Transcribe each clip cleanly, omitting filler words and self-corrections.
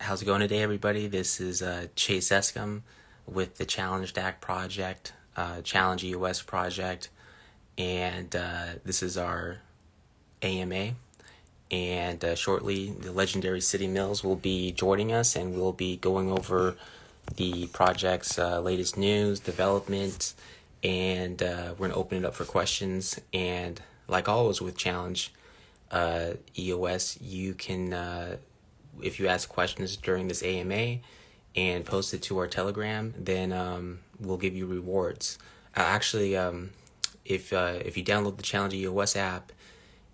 How's it going today, everybody? This is Chase Escom with the Challenge DAC project, Challenge EOS project, and this is our AMA. And shortly, the legendary City Mills will be joining us, and we'll be going over the project's latest news, development, and we're going to open it up for questions. And like always with Challenge EOS, you can if you ask questions during this AMA and post it to our Telegram, then we'll give you rewards. Actually, if you download the Challenge EOS app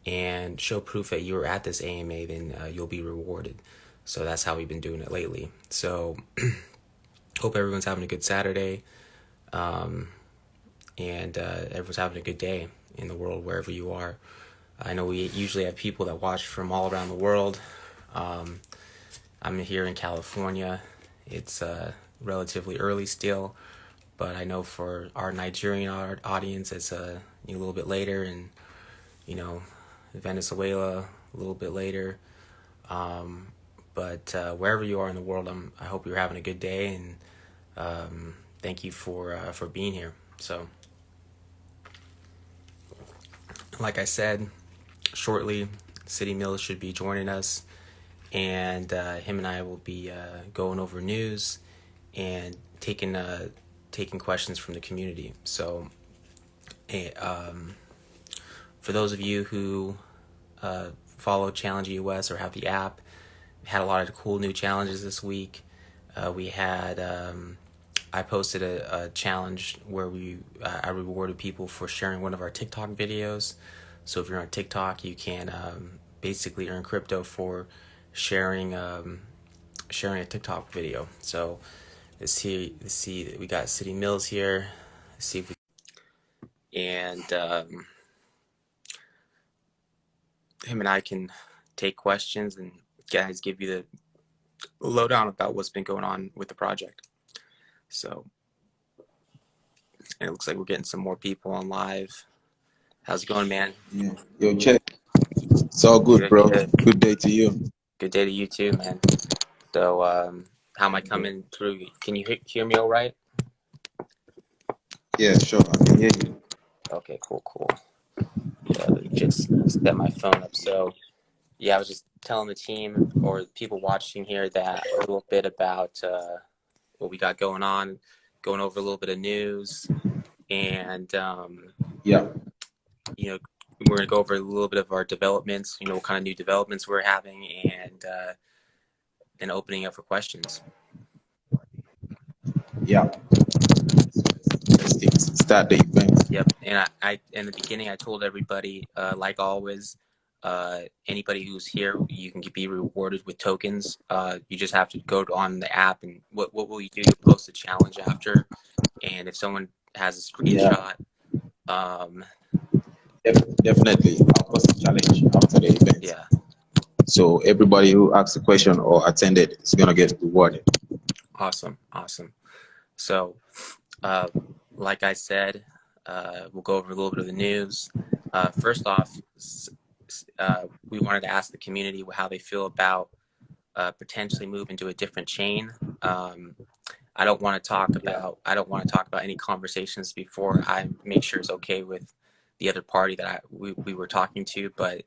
and show proof that you were at this AMA, then you'll be rewarded. So that's how we've been doing it lately. So hope everyone's having a good Saturday, and everyone's having a good day in the world wherever you are. I know we usually have people that watch from all around the world. I'm here in California. It's relatively early still, but I know for our Nigerian audience, it's a little bit later, and Venezuela a little bit later. But wherever you are in the world, I hope you're having a good day, and thank you for being here. So, like I said, shortly, City Mills should be joining us, and him and I will be going over news and taking questions from the community. So, for those of you who follow Challenge US or have the app, we had a lot of cool new challenges this week. We had I posted a challenge where I rewarded people for sharing one of our TikTok videos. So if you're on TikTok, you can basically earn crypto for sharing a TikTok video. So let's see, we got City Mills here. Let's see if and him and I can take questions and guys give you the lowdown about what's been going on with the project. So, and it looks like we're getting some more people on live. How's it going, man? Yeah. Yo, check. It's all good, bro. Good day to you. Good day to you too, man. So, how am I coming through? Can you hear me all right? Yeah, sure. I can hear you. Okay, cool. Yeah, let me just set my phone up. So, yeah, I was just telling the team or the people watching here that a little bit about what we got going on, going over a little bit of news, and Yeah. we're gonna go over a little bit of our developments. What kind of new developments we're having, and then opening up for questions. Yeah. Let's start the event. Yep. And I in the beginning I told everybody, like always, anybody who's here, you can be rewarded with tokens. You just have to go on the app, and what will you do? You post a challenge after, and if someone has a screenshot, Definitely. I'll post a challenge after the event. Yeah. So everybody who asked a question or attended is gonna get rewarded. Awesome. So, like I said, we'll go over a little bit of the news. First off, we wanted to ask the community how they feel about potentially moving to a different chain. I don't want to talk about any conversations before I make sure it's okay with the other party that we were talking to, but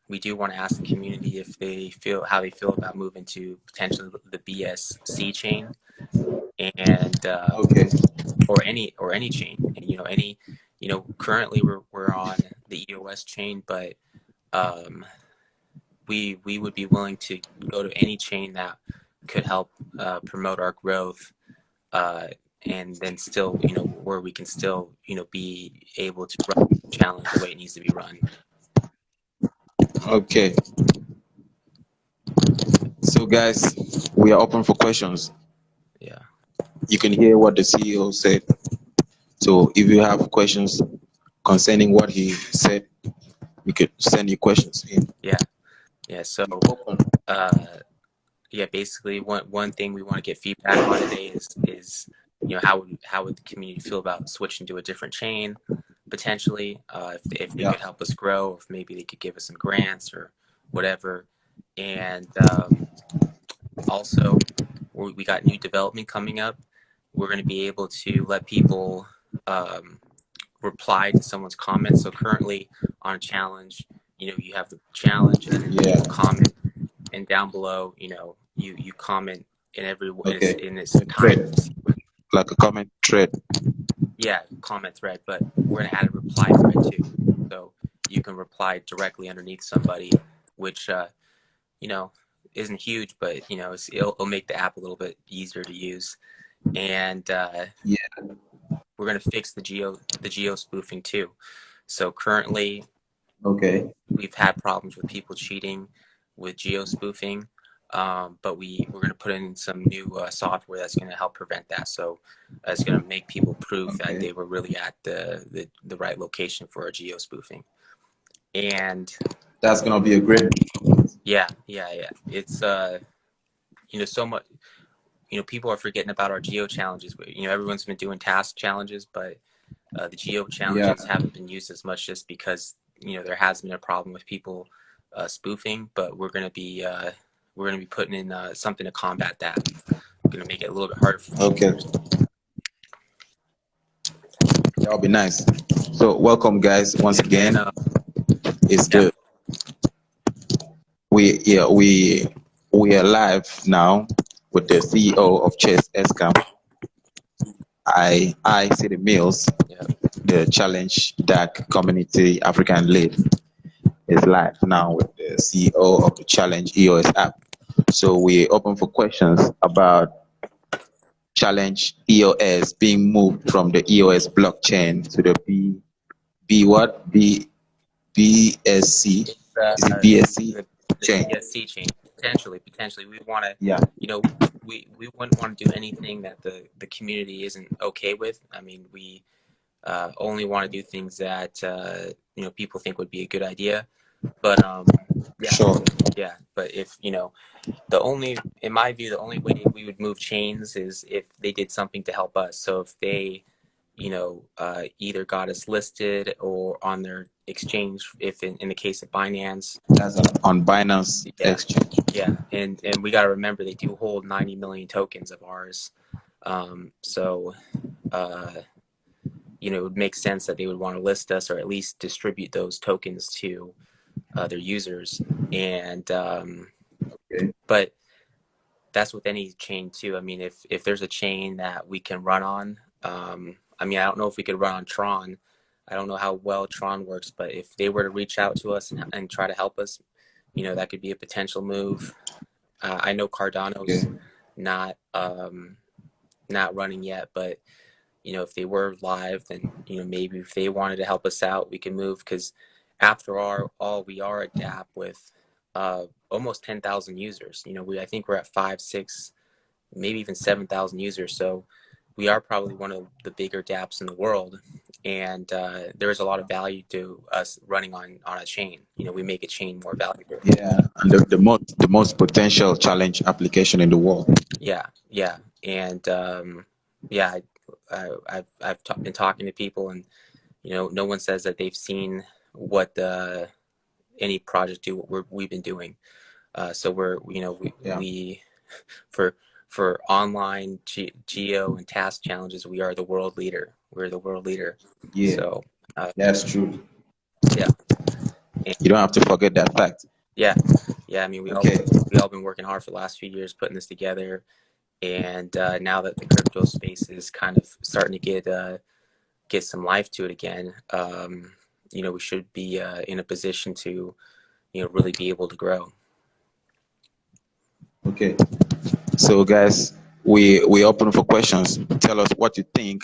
we do want to ask the community if they feel about moving to potentially the BSC chain, and or any chain. And, currently we're on the EOS chain, but we would be willing to go to any chain that could help promote our growth, and then still, where we can still, be able to run the challenge the way it needs to be run. Okay. So guys, we are open for questions. Yeah. You can hear what the CEO said. So if you have questions concerning what he said, you could send your questions in. Yeah. So, basically one thing we want to get feedback on today is how would the community feel about switching to a different chain potentially, if they could help us grow, if maybe they could give us some grants or whatever. And Also, we got new development coming up. We're going to be able to let people um, reply to someone's comments. So currently on a challenge, you have the challenge, and then Yeah. people comment, and down below, you comment in Okay. in its entire Thread, sequence. like a comment thread. Yeah, comment thread, but we're going to add a reply thread too. So you can reply directly underneath somebody, which you know isn't huge, but it'll make the app a little bit easier to use. And Yeah. we're going to fix the geo spoofing too. So currently Okay. we've had problems with people cheating with geo spoofing, but we're going to put in some new software that's going to help prevent that. So it's going to make people prove that Okay. they were really at the right location for a geo spoofing. And That's gonna be a great. yeah, it's so much. People are forgetting about our geo challenges. Everyone's been doing task challenges, but the geo Yeah. challenges haven't been used as much just because there has been a problem with people spoofing. But we're gonna be putting in something to combat that. We're gonna make it a little bit harder for Okay. cheaters. That'll be nice. So welcome, guys, once And then again. It's yeah, the we yeah we are live now with the CEO of Chess Escam. I see the Mills, yeah, the Challenge Dark Community African Lead is live now with the CEO of the Challenge EOS app. So we're open for questions about Challenge EOS being moved from the EOS blockchain to the B what BSC, it's is it BSC the chain? BSC chain. Potentially, we want to, Yeah. you know, we wouldn't want to do anything that the community isn't okay with. I mean, we only want to do things that people think would be a good idea. But yeah, Sure. yeah. But if the only, in my view, the only way we would move chains is if they did something to help us. So if they, either got us listed or on their exchange, if in the case of Binance, That's on Binance yeah, Exchange. yeah, and we got to remember they do hold 90 million tokens of ours. So uh, it would make sense that they would want to list us or at least distribute those tokens to their users. And Okay. but that's with any chain too. I mean, if there's a chain that we can run on, I mean, I don't know if we could run on Tron. I don't know how well Tron works, but if they were to reach out to us and try to help us, that could be a potential move. I know Okay. Cardano's not not running yet, but if they were live, then maybe if they wanted to help us out, we can move. Because after all, we are a DApp with almost 10,000 users. I think we're at 5, 6, maybe even 7,000 users. So we are probably one of the bigger dApps in the world, and there is a lot of value to us running on a chain. We make a chain more valuable. Yeah, and the most potential challenge application in the world. Yeah, and yeah, been talking to people, and no one says that they've seen what any project do what we've been doing. So we're Yeah. we for online geo and task challenges, we are the world leader. We're the world leader. Yeah, So that's true. yeah, and You don't have to forget that fact. yeah, yeah. I mean, Okay. we all been working hard for the last few years putting this together, and now that the crypto space is kind of starting to get some life to it again, we should be in a position to really be able to grow. Okay. So guys, we open for questions. Tell us what you think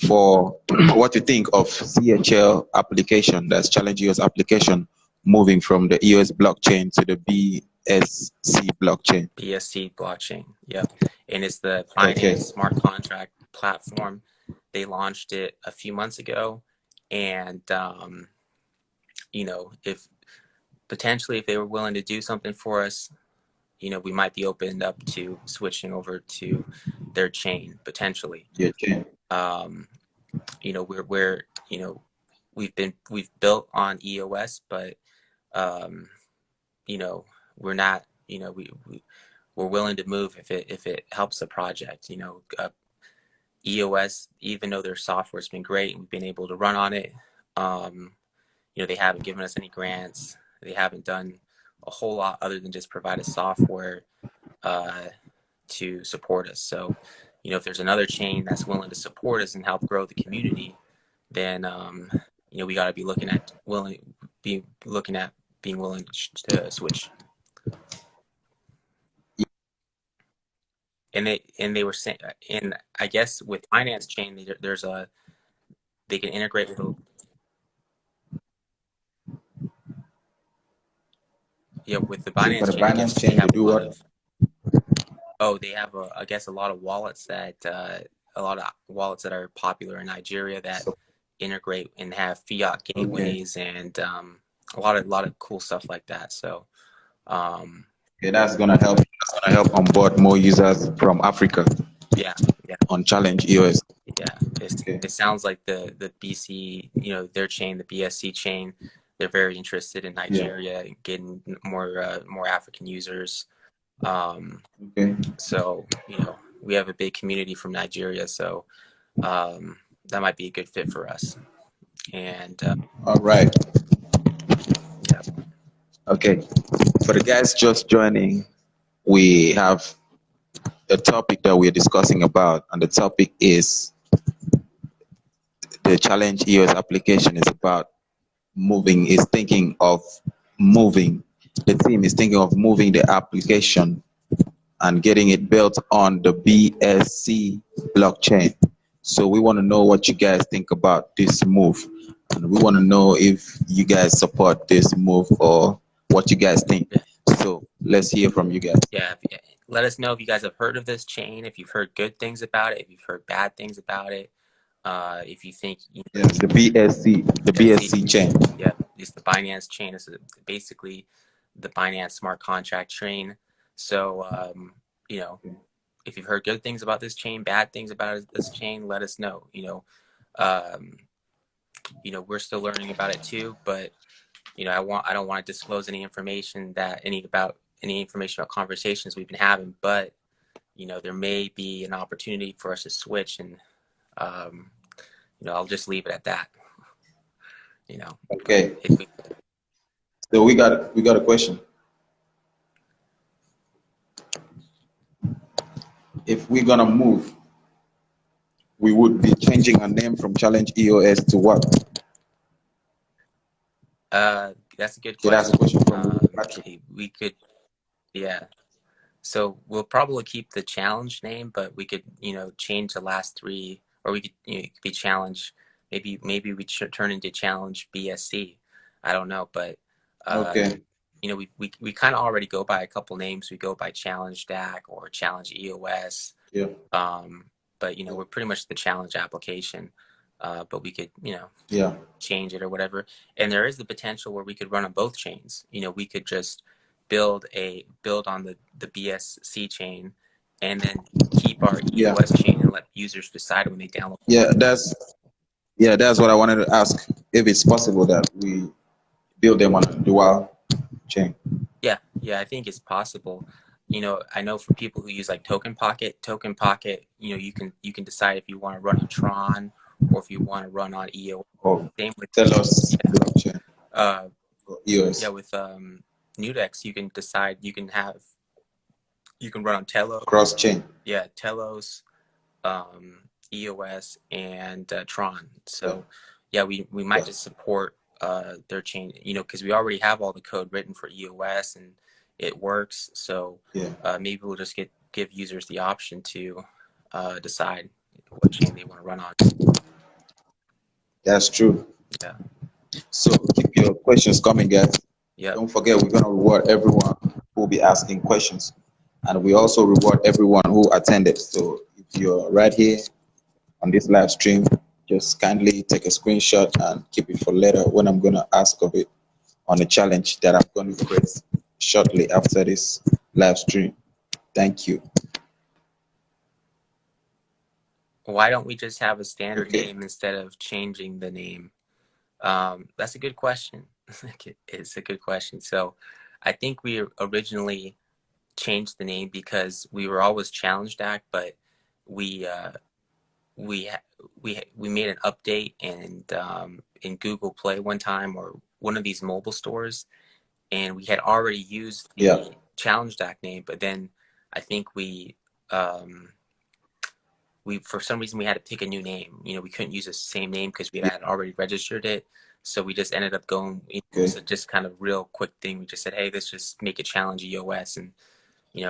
for what you think of CHL application, that's Challenge EOS application, moving from the EOS blockchain to the BSC blockchain. BSC blockchain. Yep. And it's the Okay. Binance smart contract platform. They launched it a few months ago. And, if potentially if they were willing to do something for us, we might be opened up to switching over to their chain potentially. Yeah, okay. Um, we're we've built on EOS, but um, you know, we're not, we're willing to move if it helps the project. EOS, even though their software's been great and we've been able to run on it, they haven't given us any grants. They haven't done a whole lot other than just provide us software uh, to support us. So, if there's another chain that's willing to support us and help grow the community, then we got to be looking at being willing to switch. And they were saying, and I guess with Binance Chain, they can integrate with with the Okay, for Binance the Chain. I Binance guess they chain to have a do lot what? of they have I guess a lot of wallets that are popular in Nigeria that So, integrate and have fiat okay. gateways and a lot of cool stuff like that. So um, Okay, that's gonna help. That's gonna help onboard more users from Africa yeah, yeah, on Challenge EOS. yeah. Okay. It sounds like the BC, their chain, the BSC chain, they're very interested in Yeah. Nigeria getting more African users. Um, Okay. so we have a big community from Nigeria, so that might be a good fit for us. And All right. yeah, Okay. For the guys just joining, we have a topic that we're discussing about, and the topic is the Challenge EOS application is about is thinking of moving. The team is thinking of moving the application and getting it built on the BSC blockchain. So we want to know what you guys think about this move. And we want to know if you guys support this move or what you guys think. yeah, So let's hear from you guys. yeah. Let us know if you guys have heard of this chain, if you've heard good things about it, if you've heard bad things about it. If you think Yes, the BSC, BSC chain. yeah, it's the Binance chain. It's basically the Binance smart contract chain. So if you've heard good things about this chain, bad things about this chain, let us know. Um, we're still learning about it too, but I don't want to disclose any information about conversations we've been having, but there may be an opportunity for us to switch, and um, I'll just leave it at that. But Okay. So we got a question. If we're gonna move, we would be changing our name from Challenge EOS to what? That's a good Okay, that's a question. question from Patrick. We could, yeah. So we'll probably keep the challenge name, but we could, change the last three, or we could, it could be challenge. Maybe we should turn into challenge BSC. I don't know, but uh, Okay. we kind of already go by a couple names. We go by challenge DAC or challenge EOS. Yeah. Um, but we're pretty much the challenge application. But we could, Yeah. change it or whatever. And there is the potential where we could run on both chains. We could just build on the BSC chain and then keep our Yeah. EOS chain and let users decide when they download. Yeah. That's what I wanted to ask. If it's possible that we build them on a dual chain. Yeah, yeah, I think it's possible. I know for people who use like Token Pocket, you can decide if you want to run on Tron or if you want to run on EOS. Or Same with tell us yeah, blockchain uh, or yeah, EOS with Nudex, you can decide you can run on Telos, cross chain. yeah, Telos, EOS, and Tron. Yeah. So yeah, we might Yeah. just support their chain, because we already have all the code written for EOS and it works. So Yeah. maybe we'll just give users the option to decide what chain they want to run on. That's true. Yeah. So keep your questions coming, guys. Yep. Don't forget, we're gonna reward everyone who will be asking questions, and we also reward everyone who attended. So if you're right here on this live stream, just kindly take a screenshot and keep it for later when I'm gonna ask of it on a challenge that I'm going to create shortly after this live stream. Thank you. Why don't we just have a standard Okay. name instead of changing the name? That's a good question. It's a good question. So I think we originally changed the name because we were always Challenged Act, but we we we made an update and in Google Play one time or one of these mobile stores, and we had already used Yeah. the Challenged Act name, but then I think um, we for some reason we had to pick a new name. You know, we couldn't use the same name because we Yeah. had already registered it. So we just ended up going. It Okay. was just kind of real quick thing. We just said, "Hey, let's just make it Challenge EOS," and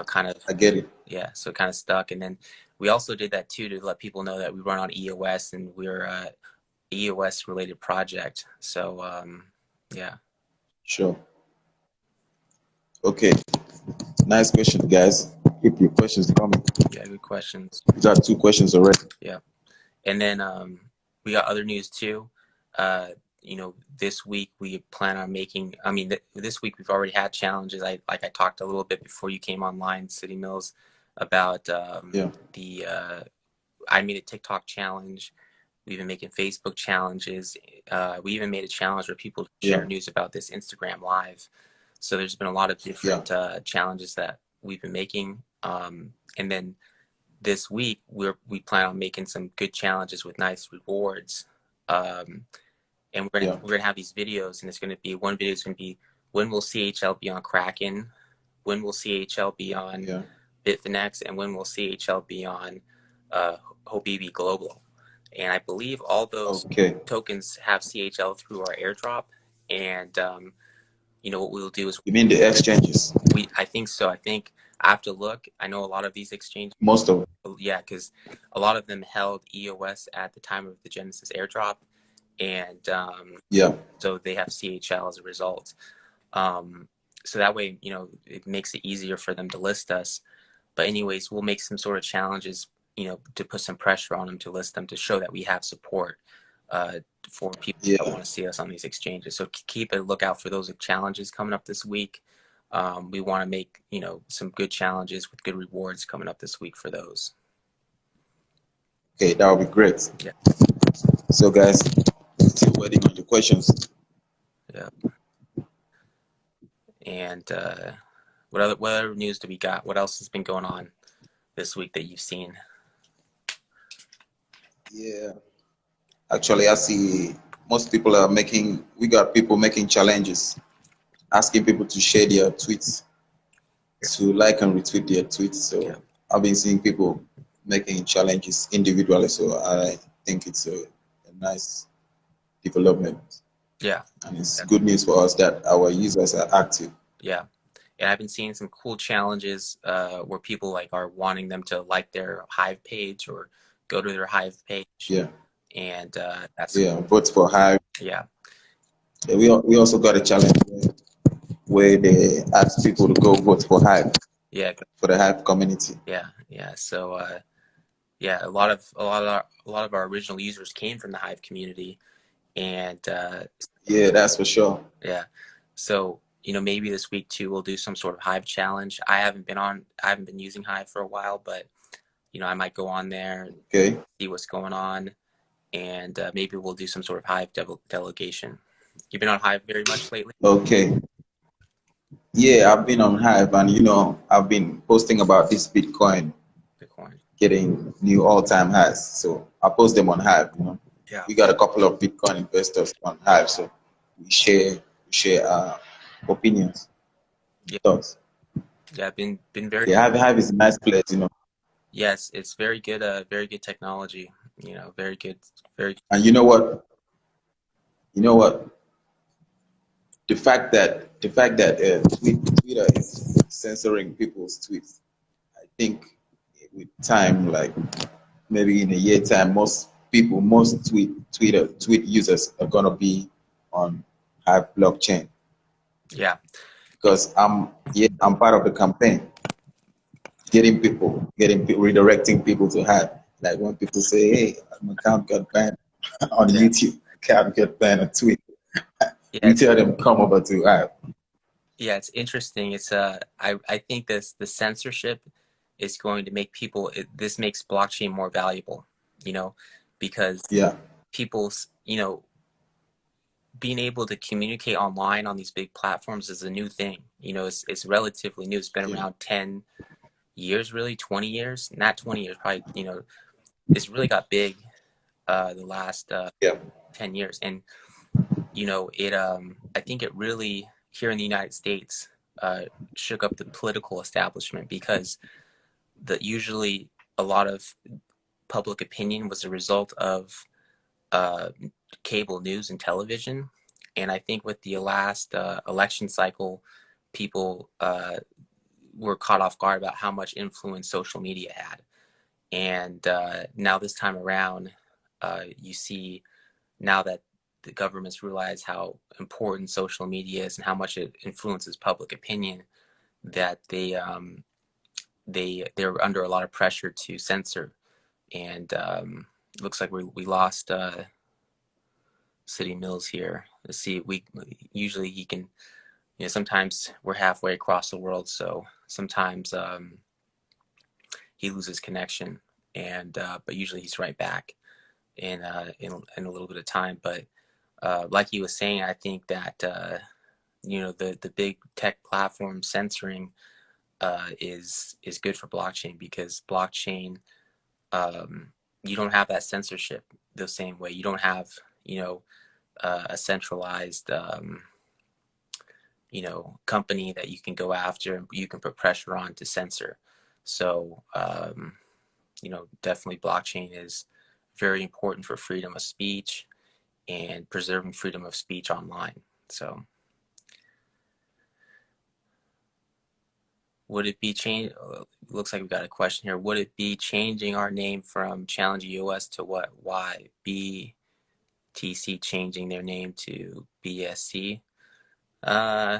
kind of, I get it. yeah. So it kind of stuck. And then we also did that too to let people know that we run on EOS and we're a EOS related project. So yeah, Sure. Okay. Nice question, guys. Keep your questions coming. yeah, good questions. We got 2 questions already. Yeah. And then we got other news too. This week we plan on making. I mean, this week we've already had challenges. I talked a little bit before you came online, City Mills, about Yeah. the. I made a TikTok challenge. We've been making Facebook challenges. We even made a challenge where people Yeah. share news about this Instagram Live. So there's been a lot of Yeah. different challenges that we've been making. And then this week we plan on making some good challenges with nice rewards, and Yeah. we're gonna have these videos, and it's gonna be one video is gonna be when will CHL be on Kraken, when will CHL be on Yeah. Bitfinex, and when will CHL be on Hobibi Global. And I believe all those Okay. tokens have CHL through our airdrop, and what we'll do is You mean the exchanges? I think so. I think I have to look. I know a lot of these exchanges. Most of Yeah, because a lot of them held EOS at the time of the Genesis airdrop, and yeah. so they have CHL as a result. Um, so that way, it makes it easier for them to list us. But anyways, we'll make some sort of challenges, to put some pressure on them to list them to show that we have support for people that Yeah. want to see us on these exchanges. So keep a lookout for those challenges coming up this week. We want to make some good challenges with good rewards coming up this week for those. Okay, that would be great. Yeah. So, guys, still waiting on your questions. Yeah. And what other news do we got? What else has been going on this week that you've seen? Yeah. Actually, I see most people are making. We got people making challenges, asking people to share their tweets, to like and retweet their tweets. Yeah. So I've been seeing people making challenges individually. So I think it's a nice development, Yeah. and it's good news for us that our users are active. Yeah. And I've been seeing some cool challenges where people are wanting them to like their Hive page or go to their Hive page, Yeah. and that's Yeah. Vote for Hive. yeah, Yeah, we also got a challenge where they ask people to go vote for Hive, yeah, for the Hive community. yeah. So yeah, a lot of our original users came from the Hive community, and Yeah, that's for sure. yeah. So maybe this week too we'll do some sort of Hive challenge. I haven't been using Hive for a while, but I might go on there, Okay. see what's going on, and maybe we'll do some sort of Hive delegation. You've been on Hive very much lately? Okay. Yeah, I've been on Hive, and I've been posting about this Bitcoin Bitcoin. getting new all-time highs. So I post them on Hive. Yeah. We got a couple of Bitcoin investors on Hive, so we share opinions, Yeah. thoughts. Yeah. Been very. Yeah, Hive is a nice place. Yes, it's very good. Very good technology. Very good. Very. And you know what? You know what? The fact that Twitter is censoring people's tweets, I think with time, like maybe in a year time, most Twitter tweet users are gonna be on Hive blockchain, Yeah. because I'm part of the campaign, redirecting people to Hive. Like when people say, "Hey, my account got banned on Yeah. YouTube, account got banned on Twitter," Yeah. we tell them come over to Hive. Yeah. It's interesting. It's I think the censorship is going to make people. This makes blockchain more valuable. Because Yeah, people's being able to communicate online on these big platforms is a new thing. It's relatively new. It's been Yeah. around 10 years, really, 20 years, not 20 years, probably, it's really got big the last Yeah. 10 years. And, I think it really, here in the United States, shook up the political establishment because usually a lot of public opinion was a result of uh, cable news and television. And I think with the last election cycle, people were caught off guard about how much influence social media had. And now this time around, you see now that the governments realize how important social media is and how much it influences public opinion, that they're under a lot of pressure to censor. And looks like we lost City Mills here. Let's see, we usually he can, sometimes we're halfway across the world, so sometimes he loses connection, and but usually he's right back in a little bit of time. But like he was saying, I think that the big tech platform censoring is good for blockchain, because blockchain, you don't have that censorship the same way. You don't have a centralized company that you can go after and you can put pressure on to censor. So definitely blockchain is very important for freedom of speech and preserving freedom of speech online. So would it be change? Looks like we got a question here. Would it be changing our name from Challenge US to what? Why BTC changing their name to BSC? Uh,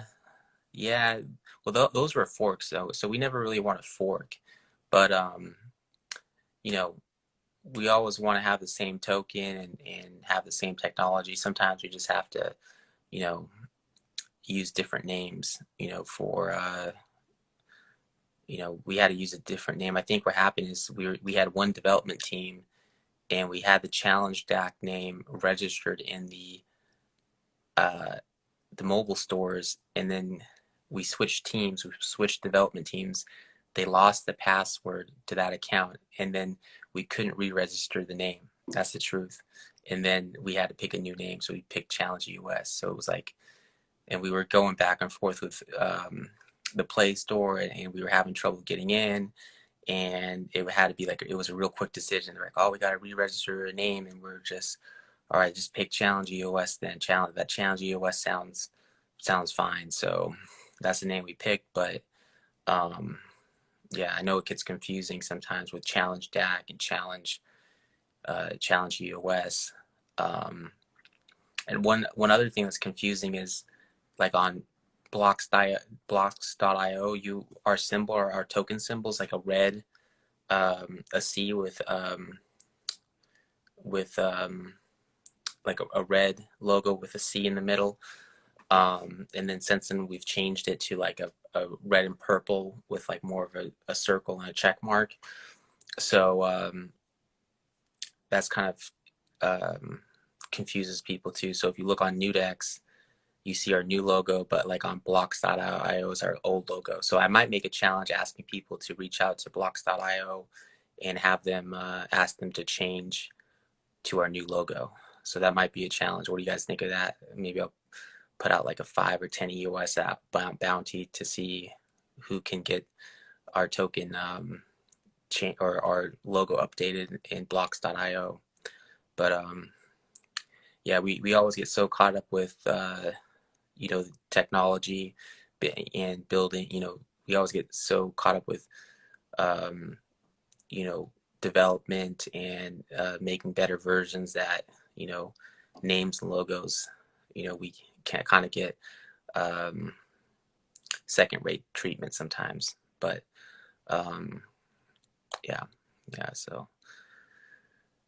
yeah. Well, those were forks, so we never really want to fork, but you know, we always want to have the same token and have the same technology. Sometimes we just have to, you know, use different names, for we had to use a different name. I think what happened is we had one development team, and we had the challenge DAC name registered in uh, the mobile stores, and then we switched teams. We switched development teams. They lost the password to that account, and then we couldn't re-register the name. That's the truth. And then we had to pick a new name, so we picked Challenge US. So it was like, and we were going back and forth with the Play Store, and we were having trouble getting in. And it had to be like, it was a real quick decision. They're like, oh, we got to re-register a name, and we're just, all right, just pick Challenge EOS then. Challenge EOS sounds fine. So that's the name we picked. But um, yeah, I know it gets confusing sometimes with Challenge DAC and Challenge EOS. Um, and one other thing that's confusing is, like on blocks.io, our symbol, or our token symbol is like a red, a C with like a red logo with a C in the middle. And then since then we've changed it to like a red and purple with like more of a circle and a check mark. So that's kind of confuses people too. So if you look on Nudex, you see our new logo, but like on blocks.io is our old logo. So I might make a challenge asking people to reach out to blocks.io and have them ask them to change to our new logo. So that might be a challenge. What do you guys think of that? Maybe I'll put out like a 5 or 10 EOS app bounty to see who can get our token or our logo updated in blocks.io. But yeah, we always get so caught up with technology and building. We always get so caught up with um, development and making better versions that names and logos, we can kind of get um, second rate treatment sometimes. But um, yeah, yeah. So,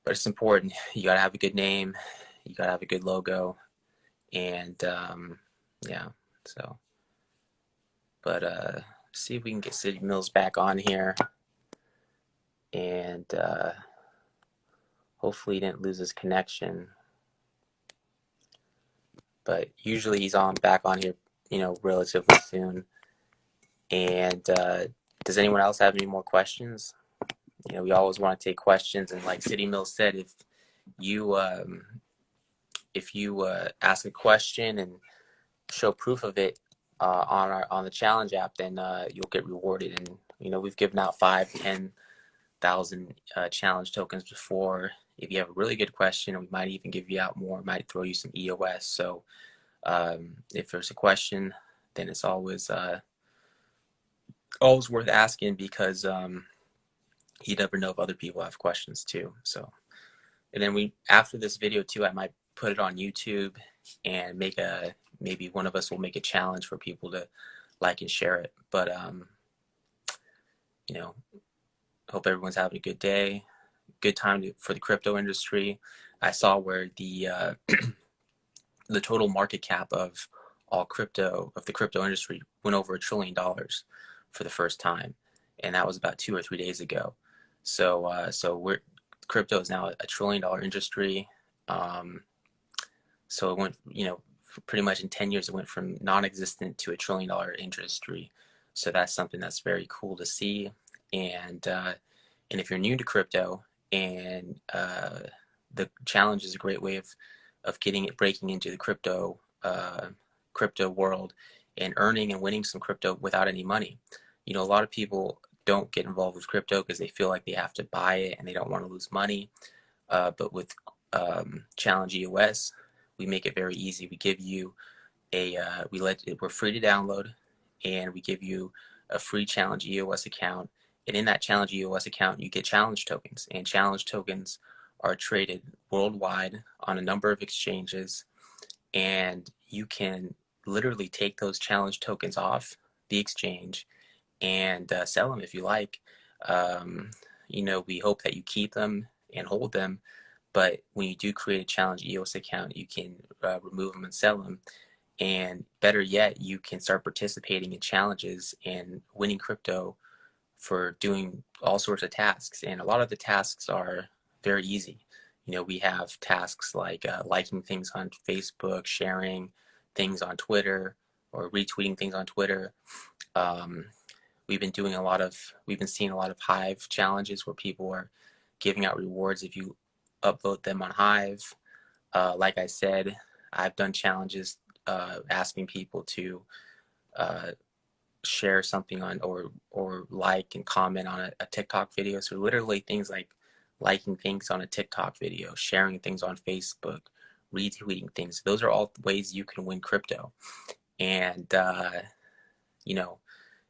but it's important. You gotta have a good name. You gotta have a good logo, and yeah. So, but see if we can get City Mills back on here, and hopefully he didn't lose his connection. but usually he's on back on here, relatively soon. And does anyone else have any more questions? We always want to take questions, and like City Mills said, you um, if you ask a question and show proof of it on the challenge app, then you'll get rewarded. And we've given out 5, 10,000 challenge tokens before. If you have a really good question, we might even give you out more. Might throw you some EOS. So if there's a question, then it's always worth asking, because you never know if other people have questions too. So, and then after this video too, I might put it on YouTube and maybe one of us will make a challenge for people to like and share it. But hope everyone's having a good day, good time for the crypto industry. I saw where the total market cap of the crypto industry went over $1 trillion for the first time, and that was about 2 or 3 days ago. So crypto is now a $1 trillion industry. So it went, pretty much in 10 years, it went from non-existent to $1 trillion industry. So that's something that's very cool to see. And if you're new to crypto, and the challenge is a great way of breaking into the crypto world and earning and winning some crypto without any money. A lot of people don't get involved with crypto because they feel like they have to buy it and they don't want to lose money. But with Challenge EOS, we make it very easy. We give you we're free to download, and we give you a free Challenge EOS account. And in that Challenge EOS account, you get challenge tokens, and challenge tokens are traded worldwide on a number of exchanges, and you can literally take those challenge tokens off the exchange and sell them if you like. We hope that you keep them and hold them, but when you do create a challenge EOS account, you can remove them and sell them. And better yet, you can start participating in challenges and winning crypto for doing all sorts of tasks. And a lot of the tasks are very easy. We have tasks like liking things on Facebook, sharing things on Twitter, or retweeting things on Twitter. We've been seeing a lot of Hive challenges where people are giving out rewards if you upload them on Hive. Like I said, I've done challenges asking people to share something on or like and comment on a TikTok video. So literally things like liking things on a TikTok video, sharing things on Facebook, retweeting things. Those are all ways you can win crypto. And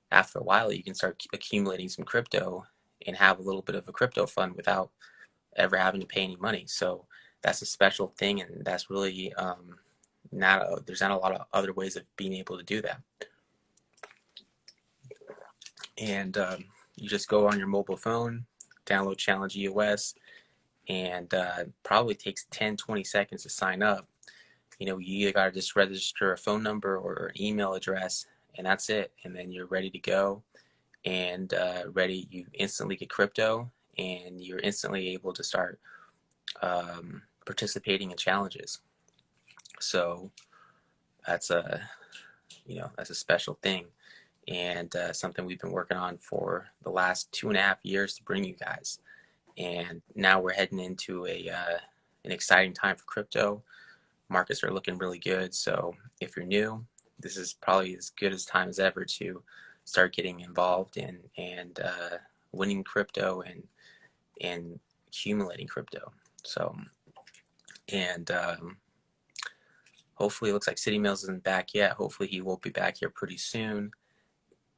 after a while, you can start accumulating some crypto and have a little bit of a crypto fund without ever having to pay any money. So that's a special thing, and that's really there's not a lot of other ways of being able to do that. And you just go on your mobile phone, download Challenge EOS, and probably takes 10-20 seconds to sign up. You either got to just register a phone number or an email address, and that's it. And then you're ready to go, and you instantly get crypto, and you're instantly able to start participating in challenges. So that's a special thing, and something we've been working on for the last 2.5 years to bring you guys. And now we're heading into an exciting time for crypto. Markets are looking really good. So if you're new, this is probably as good a time as ever to start getting involved in and winning crypto and accumulating crypto. So, and hopefully, it looks like City Mills isn't back yet. Hopefully he will be back here pretty soon.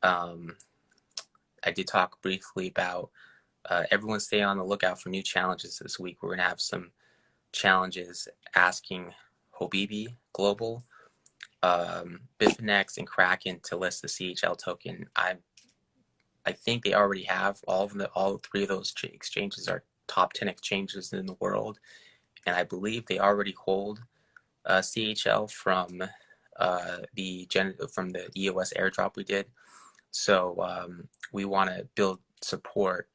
I did talk briefly about everyone stay on the lookout for new challenges this week. We're going to have some challenges asking Hobibi Global, Bitfinex, and Kraken to list the CHL token. I think they already have all 3 of those exchanges are top 10 exchanges in the world, and I believe they already hold CHL from the EOS airdrop we did. So we want to build support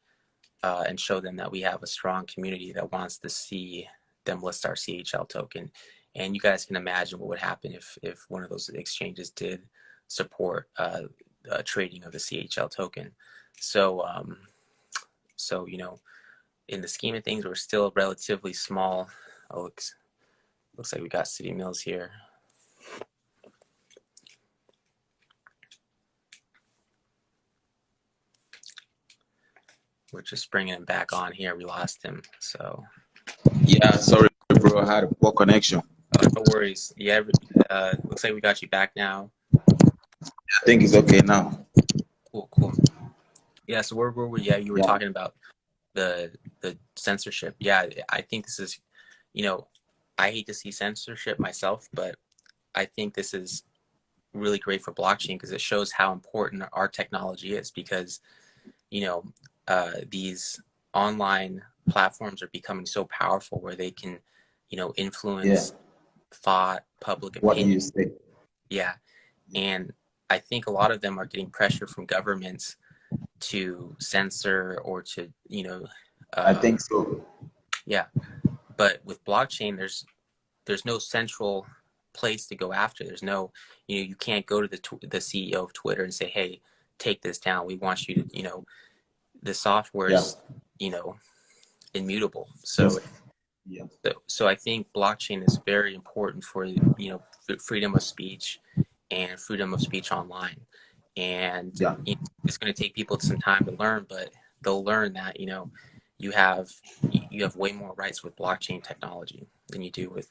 and show them that we have a strong community that wants to see them list our CHL token. And you guys can imagine what would happen if one of those exchanges did support trading of the CHL token. So so in the scheme of things, we're still relatively small. Oh, looks like we got City Mills here. We're just bringing him back on here. We lost him, so. Yeah, sorry, bro. I had a poor connection. Oh, no worries. Yeah, looks like we got you back now. I think it's okay now. Cool, cool. Yeah, so where were we? Yeah, you were talking about the censorship. Yeah, I think this is, I hate to see censorship myself, but I think this is really great for blockchain because it shows how important our technology is because, these online platforms are becoming so powerful where they can, influence thought, public What do opinion. you say? Yeah. And I think a lot of them are getting pressure from governments to censor or to, I think so. yeah. But with blockchain, there's no central place to go after. There's no, you can't go to the CEO of Twitter and say, hey, take this down. We want you to, the software is, immutable. So, so I think blockchain is very important for, freedom of speech and freedom of speech online. And it's going to take people some time to learn, but they'll learn that, you have way more rights with blockchain technology than you do with,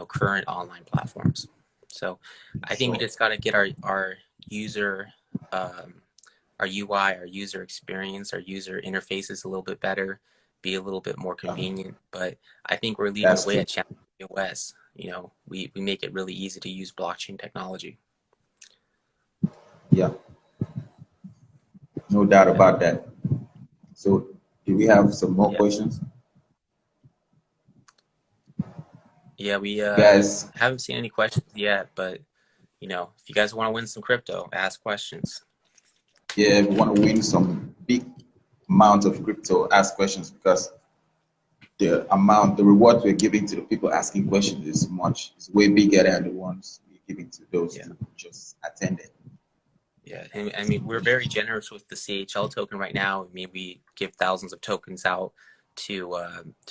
current online platforms. So I think we just got to get our user, our UI, our user experience, our user interfaces a little bit better, be a little bit more convenient. But I think we're leading the way at Challenge EOS. We make it really easy to use blockchain technology. Yeah, no doubt about that. So, do we have some more questions? Yeah, we guys, haven't seen any questions yet, but if you guys want to win some crypto, ask questions. Yeah, if you want to win some big amount of crypto, ask questions because the reward we're giving to the people asking questions is way bigger than the ones we're giving to those who just attended. Yeah, and I mean, we're very generous with the CHL token right now. I mean, we give thousands of tokens out to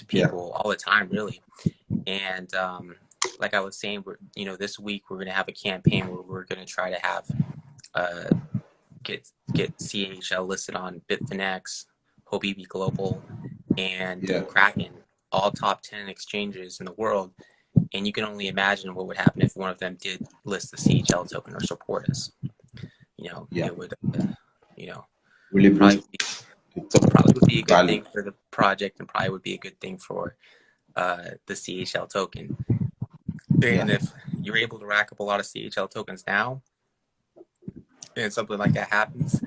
people all the time, really. And like I was saying, this week we're going to have a campaign where we're going to try to have get CHL listed on Bitfinex, Hobibi Global, and Kraken, all top 10 exchanges in the world. And you can only imagine what would happen if one of them did list the CHL token or support us. It would, really probably would be a good thing for the project and probably would be a good thing for the CHL token. And if you're able to rack up a lot of CHL tokens now, and something like that happens,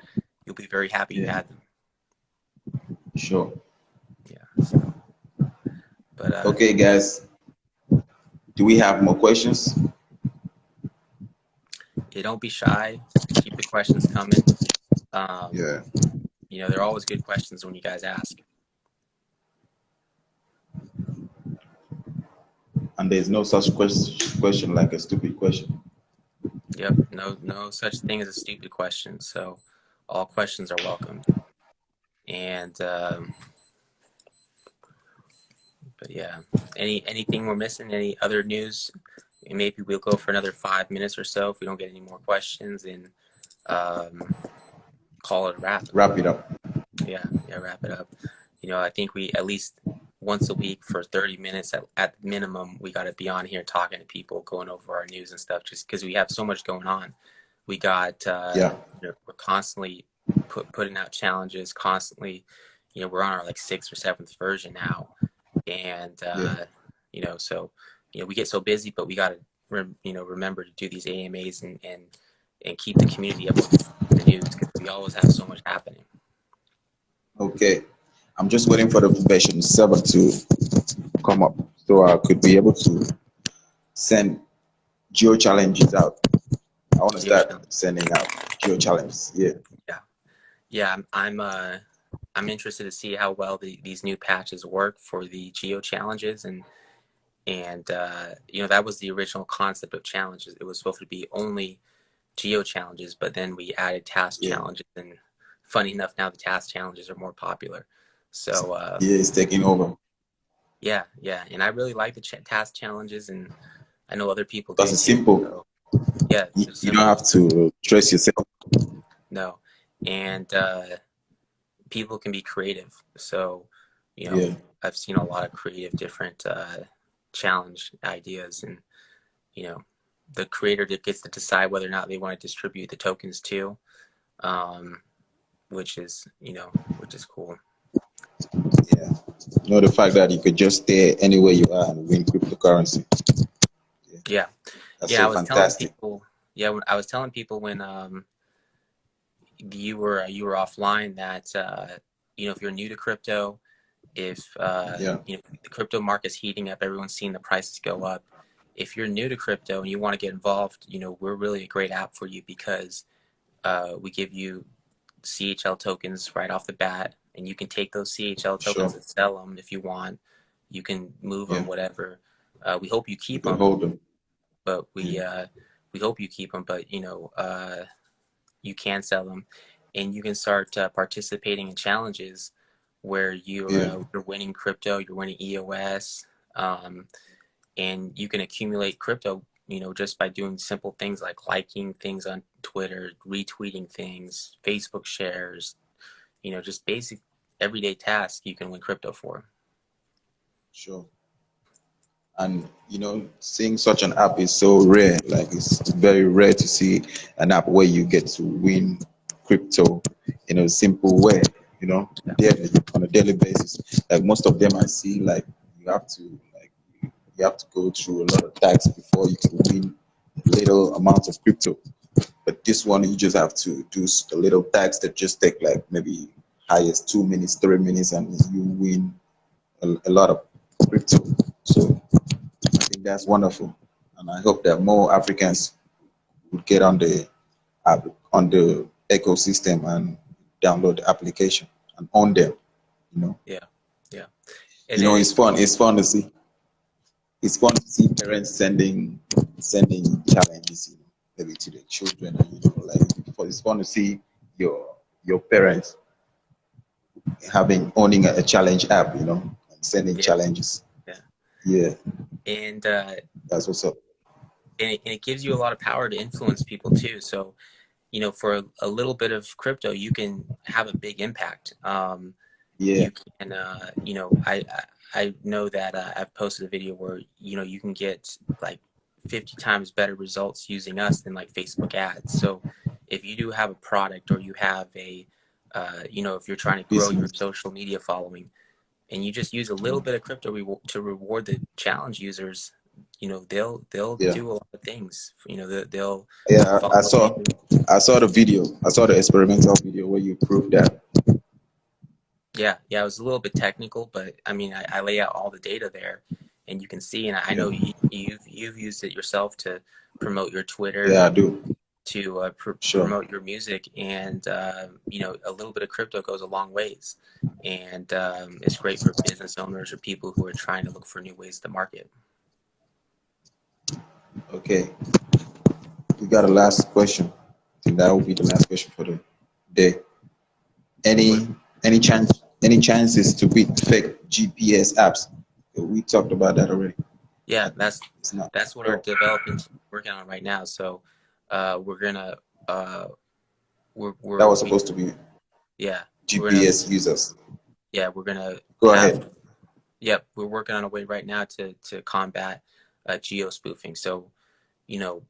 you'll be very happy you had them. Sure. Yeah. So, but okay, guys. Do we have more questions? Yeah, don't be shy. Keep the questions coming. They're always good questions when you guys ask. And there's no such question like a stupid question. Yep, no such thing as a stupid question. So all questions are welcomed. And but yeah, anything we're missing? Any other news? Maybe we'll go for another 5 minutes or so if we don't get any more questions, and call it a wrap. Wrap it up. Yeah, wrap it up. I think we at least once a week for 30 minutes at minimum, we got to be on here talking to people, going over our news and stuff, just because we have so much going on. We got, we're constantly putting out challenges, constantly, we're on our like 6th or 7th version now. And, so, we get so busy, but we got to, remember to do these AMAs and keep the community up with the news because we always have so much happening. Okay. I'm just waiting for the version 7 to come up so I could be able to send geo challenges out. I want to start sending out geo challenges. Yeah. I'm interested to see how well these new patches work for the geo challenges, and And that was the original concept of challenges. It was supposed to be only geo challenges, but then we added task Yeah. challenges, and funny enough, now the task challenges are more popular. So Yeah, it's taking over. yeah, and I really like the task challenges, and I know other people do Because it's too. simple. So yeah, You, it's you don't simple. have to stress yourself. No, and people can be creative. So Yeah, I've seen a lot of creative different challenge ideas, and you know, the creator gets to decide whether or not they want to distribute the tokens too, um, which is cool. yeah. The fact that you could just stay anywhere you are and win cryptocurrency. Yeah, Yeah, that's yeah. so I was telling fantastic. people. Yeah, when I was telling people when you were offline that if you're new to crypto, if Yeah, the crypto market's heating up, everyone's seeing the prices go up. If you're new to crypto and you want to get involved, we're really a great app for you because we give you CHL tokens right off the bat, and you can take those CHL tokens sure. and sell them if you want. You can move Yeah, them, whatever. We hope you you keep could them, hold them. but Yeah, we hope you keep them. But you can sell them, and you can start participating in challenges where yeah, you're winning crypto, you're winning EOS, um, and you can accumulate crypto. Just by doing simple things like liking things on Twitter, retweeting things, Facebook shares, just basic everyday tasks you can win crypto for. sure. And seeing such an app is so rare. Like it's very rare to see an app where you get to win crypto in a simple way. Yeah, Daily on a daily basis. Like most of them, I see like you have to like you have to go through a lot of tax before you can win little amounts of crypto. But this one, you just have to do a little tax that just take like maybe highest 2 minutes, 3 minutes, and you win a lot of crypto. So I think that's wonderful, and I hope that more Africans would get on the ecosystem and download the application and own them. You know, yeah, yeah. And then it's fun. It's fun to see. It's fun to see parents sending challenges, maybe to their children, and it's fun to see your parents owning a challenge app, and sending yeah, challenges. yeah, Yeah, and that's what's up. it gives you a lot of power to influence people too. So for a little bit of crypto, you can have a big impact. Yeah, You can, I know that I've posted a video where you can get like 50 times better results using us than like Facebook ads. So if you do have a product, or you have if you're trying to grow your business. social media following, and you just use a little bit of crypto to reward the challenge users, they'll Yeah. do a lot of things. They'll Yeah, I follow saw you. I saw the video. I saw the experimental video where you proved that. Yeah, it was a little bit technical, but I mean, I lay out all the data there, and you can see. And I Yeah, know you've used it yourself to promote your Twitter, yeah, I do. to Sure. promote your music, and a little bit of crypto goes a long ways, and it's great for business owners or people who are trying to look for new ways to market. Okay. We got a last question. I think that will be the last question for the day. What? Any chances to beat fake GPS apps? We talked about that already. Yeah, I think it's not. that's what our Oh, development team is working on right now. So we're gonna uh, that we're was we supposed to be yeah we're gonna GPS users. we're gonna Go have. ahead. Yep, we're working on a way right now to combat geo spoofing. So, you know,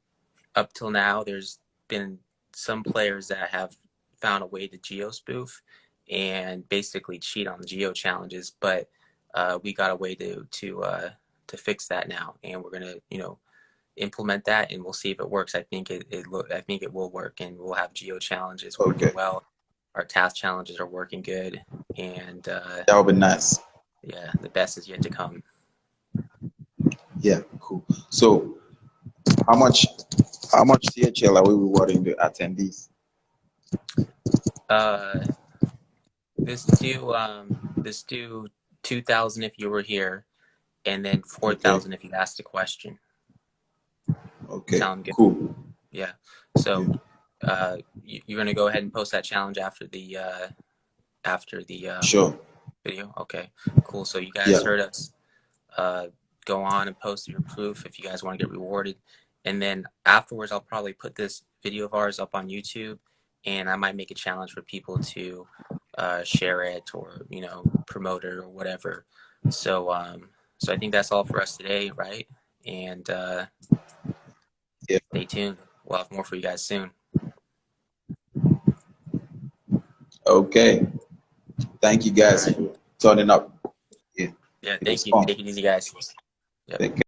up till now, there's been some players that have found a way to geo spoof and basically cheat on the geo challenges. But we got a way to fix that now, and we're gonna implement that, and we'll see if it works. I think it will work, and we'll have geo challenges working Okay, well. Our task challenges are working good, and that would be nice. yeah, the best is yet to come. Yeah, cool. So, how much how much CHL are we rewarding the attendees? Uh, this do 2,000 if you were here, and then Okay. 4,000 if you asked a question. Okay. Sound good? Cool. Yeah. Yeah. So you're gonna go ahead and post that challenge after the Sure. video. Okay. Cool. So you guys Yeah. heard us. Uh, go on and post your proof if you guys want to get rewarded. And then afterwards, I'll probably put this video of ours up on YouTube, and I might make a challenge for people to share it or promote it or whatever. So so I think that's all for us today, right? And Yeah. stay tuned. We'll have more for you guys soon. Okay. Thank you All guys right. for turning up. Yeah. Yeah. It was Thank you. fun. Take it easy, guys. Yep. Thank